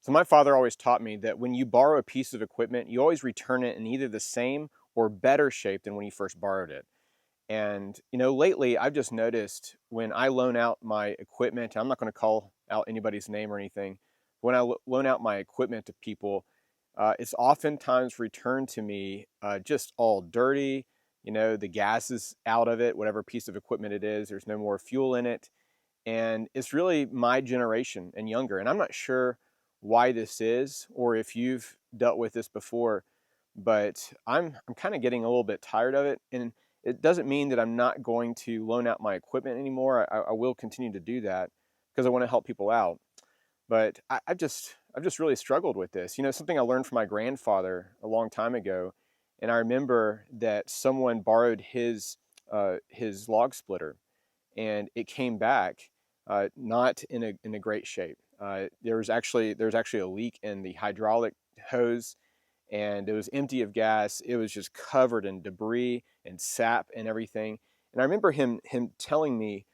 So my father always taught me that when you borrow a piece of equipment, you always return it in either the same or better shape than when you first borrowed it. And lately I've just noticed when I loan out my equipment, I'm not going to call out anybody's name or anything. When I loan out my equipment to people, it's oftentimes returned to me just all dirty. The gas is out of it, whatever piece of equipment it is. There's no more fuel in it, and it's really my generation and younger. And I'm not sure why this is, or if you've dealt with this before, but I'm kind of getting a little bit tired of it. And it doesn't mean that I'm not going to loan out my equipment anymore. I will continue to do that because I want to help people out. But I've just really struggled with this. Something I learned from my grandfather a long time ago, and I remember that someone borrowed his log splitter, and it came back not in a great shape. There was actually a leak in the hydraulic hose, and it was empty of gas. It was just covered in debris and sap and everything. And I remember him telling me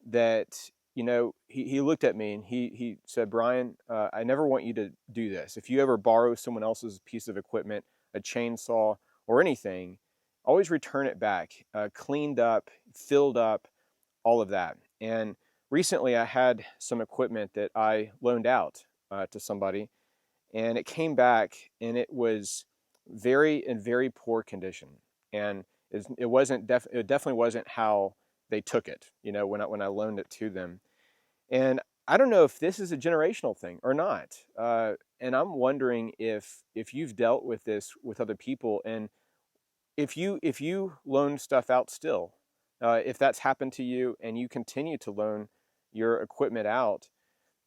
that he looked at me and he said, "Brian, I never want you to do this. If you ever borrow someone else's piece of equipment, a chainsaw or anything, always return it back, cleaned up, filled up, all of that." And recently I had some equipment that I loaned out to somebody, and it came back and it was very poor condition. And it definitely wasn't how they took it, when I loaned it to them. And I don't know if this is a generational thing or not. And I'm wondering if you've dealt with this with other people, and if you loan stuff out still, if that's happened to you and you continue to loan your equipment out,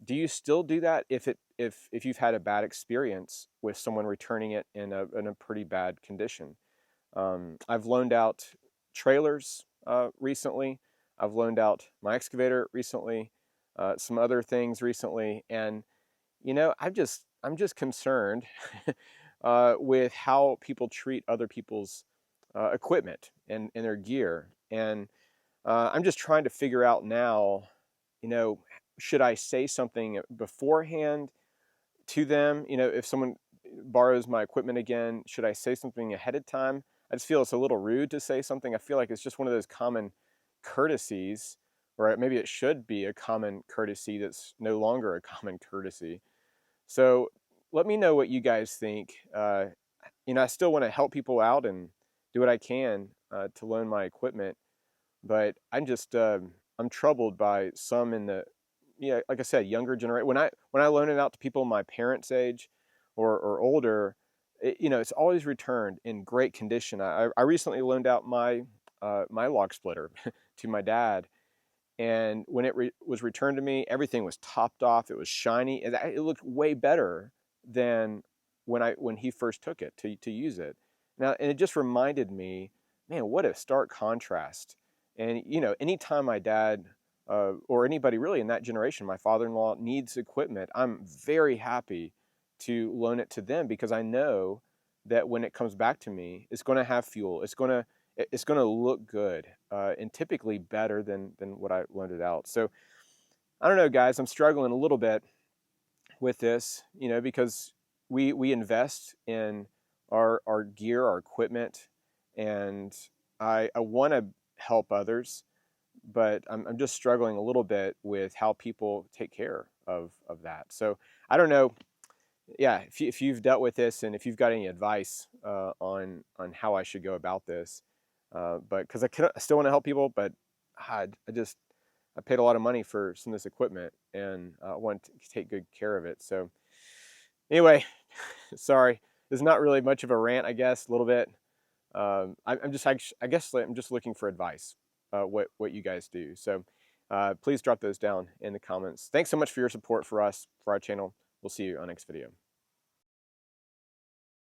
do you still do that if you've had a bad experience with someone returning it in a pretty bad condition? I've loaned out trailers recently. I've loaned out my excavator recently, some other things recently, and I'm just concerned with how people treat other people's equipment and their gear, and I'm just trying to figure out now, you know, should I say something beforehand to them? If someone borrows my equipment again, should I say something ahead of time? I just feel it's a little rude to say something. I feel like it's just one of those common courtesies, or maybe it should be a common courtesy that's no longer a common courtesy. So let me know what you guys think. I still want to help people out and do what I can to loan my equipment, but I'm troubled by some in the, like I said, younger generation. When I loan it out to people my parents' age or older, it's always returned in great condition. I recently loaned out my log splitter to my dad, and when it was returned to me, everything was topped off. It was shiny. It looked way better than when he first took it to use it. Now, and it just reminded me, man, what a stark contrast. And anytime my dad or anybody really in that generation, my father-in-law, needs equipment, I'm very happy to loan it to them, because I know that when it comes back to me, it's going to have fuel. It's going to look good, and typically better than what I loaned it out. So I don't know, guys. I'm struggling a little bit with this, because we invest in our gear, our equipment, and I want to help others, but I'm just struggling a little bit with how people take care of that. So I don't know. Yeah, if you've dealt with this, and if you've got any advice on how I should go about this, but because I still want to help people, but I paid a lot of money for some of this equipment, and I want to take good care of it. So anyway, sorry, there's not really much of a rant, I guess, a little bit. I guess I'm just looking for advice, what you guys do. So please drop those down in the comments. Thanks so much for your support for us, for our channel. We'll see you on next video.